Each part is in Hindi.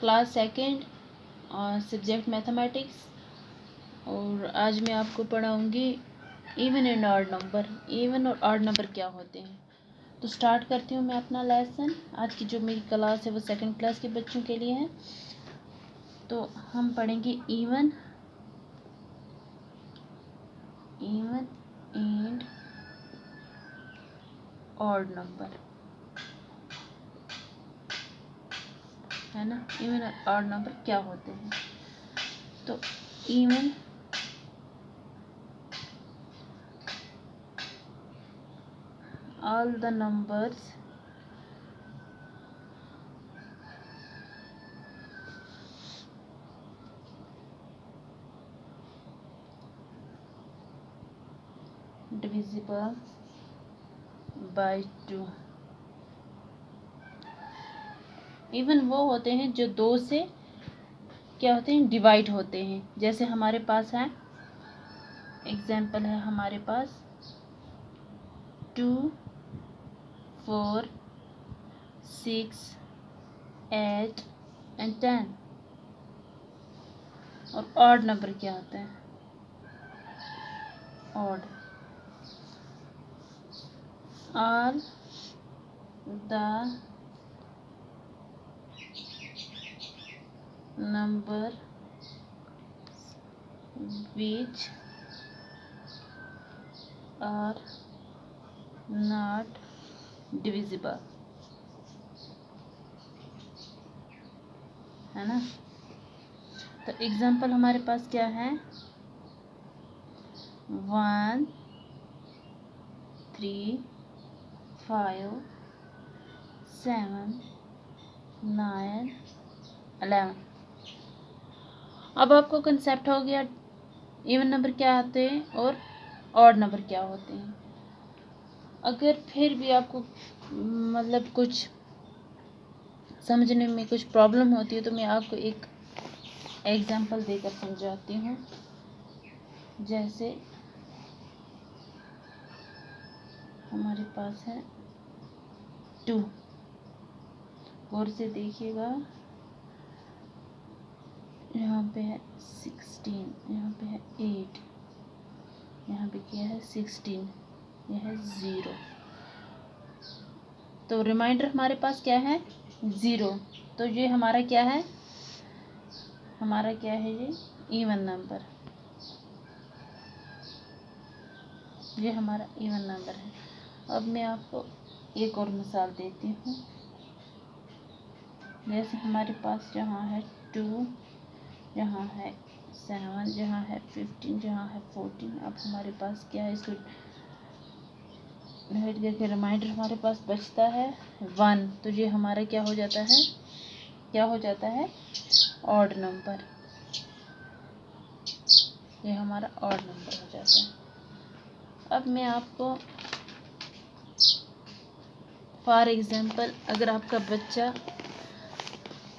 क्लास सेकंड और सब्जेक्ट मैथमेटिक्स। और आज मैं आपको पढ़ाऊँगी even and odd number. Even और ऑड नंबर क्या होते हैं। तो स्टार्ट करती हूँ मैं अपना लेसन। आज की जो मेरी क्लास है वो सेकंड क्लास के बच्चों के लिए है। तो हम पढ़ेंगे इवन एंड ऑड नंबर, है ना। इवन और ऑड नंबर क्या होते हैं। तो even all the numbers divisible by 2। Even वो होते हैं जो दो से क्या होते हैं, डिवाइड होते हैं। जैसे हमारे पास है एग्जाम्पल है हमारे पास 2, 4, 6, 8 एंड 10। और ऑड नंबर क्या होता है, odd all the number which are not divisible, है ना। तो एग्जाम्पल हमारे पास क्या है, 1, 3, 5, 7, 9, 11। अब आपको कंसेप्ट हो गया इवन नंबर क्या होते हैं और ऑड नंबर क्या होते हैं। अगर फिर भी आपको मतलब कुछ समझने में कुछ प्रॉब्लम होती है तो मैं आपको एक एग्जाम्पल देकर समझाती हूँ। जैसे हमारे पास है 2, गौर से देखिएगा, यहाँ पे है 16, यहाँ पे है 8, यहाँ पे क्या है 16, यह है 0। तो रिमाइंडर हमारे पास क्या है 0। तो ये हमारा क्या है, हमारा क्या है, ये इवन नंबर, ये हमारा इवन नंबर है। अब मैं आपको एक और मिसाल देती हूँ। जैसे हमारे पास यहाँ है 2, यहाँ है 7, यहाँ है 15, यहाँ है 14। अब हमारे पास क्या है, इसको डिवाइड करके रिमाइंडर हमारे पास बचता है 1। तो ये हमारा क्या हो जाता है, क्या हो जाता है, ऑड नंबर। ये हमारा ऑड नंबर हो जाता है। अब मैं आपको फॉर एग्जांपल, अगर आपका बच्चा,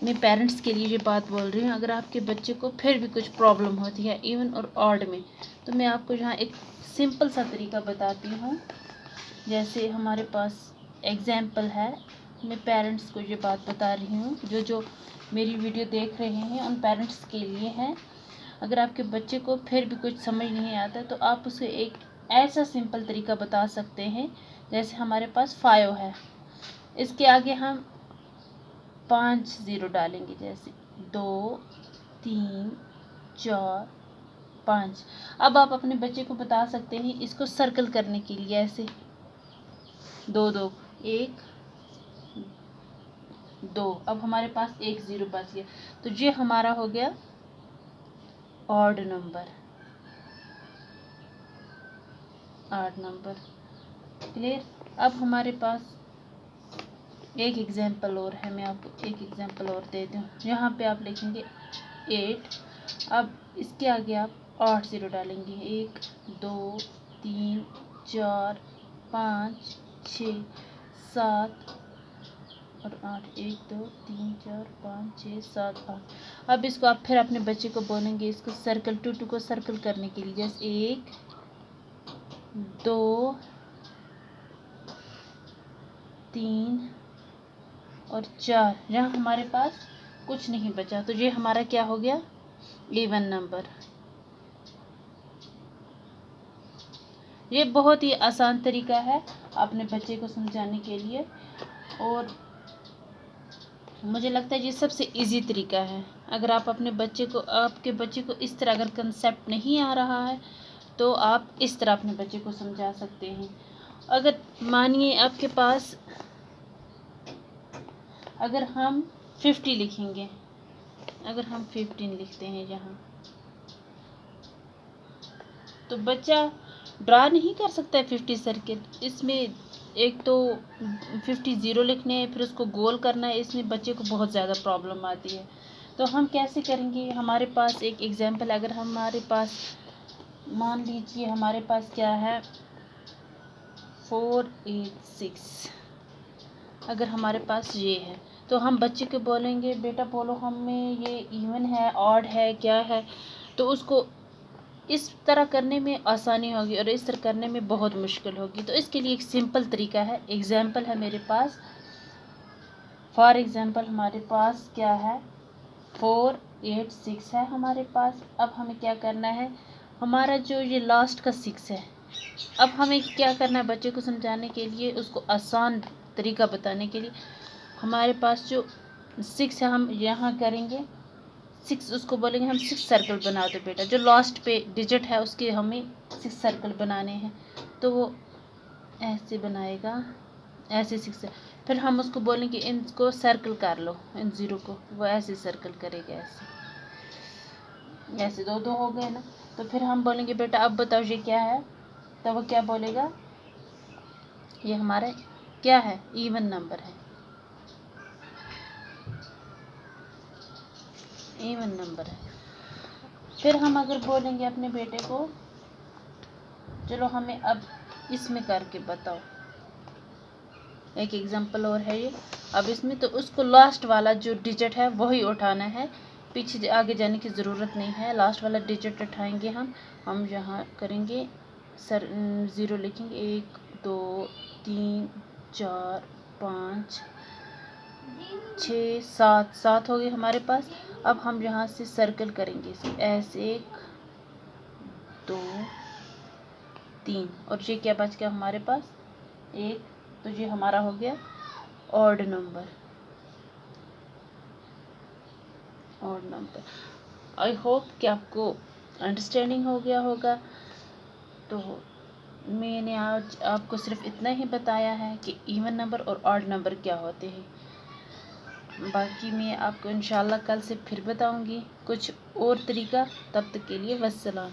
मैं पेरेंट्स के लिए ये बात बोल रही हूँ, अगर आपके बच्चे को फिर भी कुछ प्रॉब्लम होती है इवन और ऑड में, तो मैं आपको यहाँ एक सिंपल सा तरीका बताती हूँ। जैसे हमारे पास एग्जाम्पल है, मैं पेरेंट्स को ये बात बता रही हूँ, जो मेरी वीडियो देख रहे हैं उन पेरेंट्स के लिए है। अगर आपके बच्चे को फिर भी कुछ समझ नहीं आता तो आप उसे एक ऐसा सिंपल तरीका बता सकते हैं। जैसे हमारे पास 5 है, इसके आगे हम 5 0 डालेंगे, जैसे 2, 3, 4, 5। अब आप अपने बच्चे को बता सकते हैं इसको सर्कल करने के लिए, ऐसे 2 2 1 2। अब हमारे पास 1 0 बच गया, तो ये हमारा हो गया odd number, odd number. Clear. अब हमारे पास एक एग्जाम्पल और है, मैं आपको एक एग्जाम्पल और देती हूँ। यहाँ पे आप लिखेंगे 8। अब इसके आगे आप 8 0 डालेंगे, 1 2 3 4 5 6 7 और 8, 1 2 3 4 5 6 7 8। अब इसको आप फिर अपने बच्चे को बोलेंगे इसको सर्कल, 2 2 को सर्कल करने के लिए, जैसे 1 2 3 और 4। यहाँ हमारे पास कुछ नहीं बचा, तो ये हमारा क्या हो गया, इवन नंबर। ये बहुत ही आसान तरीका है अपने बच्चे को समझाने के लिए, और मुझे लगता है ये सबसे इजी तरीका है। अगर आप अपने आपके बच्चे को इस तरह अगर कंसेप्ट नहीं आ रहा है तो आप इस तरह अपने बच्चे को समझा सकते हैं। अगर मानिए आपके पास, अगर हम 50 लिखेंगे, अगर हम 15 लिखते हैं यहाँ, तो बच्चा ड्रा नहीं कर सकता है 50 सर्किल। इसमें एक तो 50 ज़ीरो लिखने हैं, फिर उसको गोल करना है, इसमें बच्चे को बहुत ज़्यादा प्रॉब्लम आती है। तो हम कैसे करेंगे, हमारे पास एक एग्जांपल, अगर हमारे पास मान लीजिए हमारे पास क्या है 486, अगर हमारे पास ये है, तो हम बच्चे को बोलेंगे बेटा बोलो हमें ये इवन है, ऑड है, क्या है। तो उसको इस तरह करने में आसानी होगी और इस तरह करने में बहुत मुश्किल होगी। तो इसके लिए एक सिंपल तरीका है, एग्जाम्पल है मेरे पास। फॉर एग्जाम्पल हमारे पास क्या है 486 है हमारे पास। अब हमें क्या करना है, हमारा जो ये लास्ट का 6 है, अब हमें क्या करना है बच्चे को समझाने के लिए, उसको आसान तरीका बताने के लिए, हमारे पास जो 6 है हम यहाँ करेंगे 6, उसको बोलेंगे हम 6 सर्कल बना दो बेटा, जो लास्ट पे डिजिट है उसके हमें 6 सर्कल बनाने हैं। तो वो ऐसे बनाएगा, ऐसे 6 फिर हम उसको बोलेंगे इनको सर्कल कर लो, इन ज़ीरो को, वो ऐसे सर्कल करेगा, ऐसे ऐसे 2 2 हो गए ना। तो फिर हम बोलेंगे बेटा अब बताओ ये क्या है, तो वो क्या बोलेगा, ये हमारा क्या है, इवन नंबर है, इवन नंबर है। फिर हम अगर बोलेंगे अपने बेटे को चलो हमें अब इसमें करके बताओ, एक एग्जांपल और है ये, अब इसमें तो उसको लास्ट वाला जो डिजिट है वही उठाना है, पीछे आगे जाने की ज़रूरत नहीं है। लास्ट वाला डिजिट उठाएंगे हम यहाँ करेंगे ज़ीरो लिखेंगे, 1 2 3 4 5 6 7 7 हो गए हमारे पास। अब हम यहाँ से सर्कल करेंगे ऐसे 1 2 3, और ये क्या बच गया हमारे पास 1, तो ये हमारा हो गया odd number, odd number. I hope कि आपको अंडरस्टैंडिंग हो गया होगा। तो मैंने आज आपको सिर्फ इतना ही बताया है कि इवन नंबर और ऑड नंबर क्या होते हैं। बाकी मैं आपको इंशाल्लाह कल से फिर बताऊंगी कुछ और तरीका। तब तक के लिए वस्सलाम।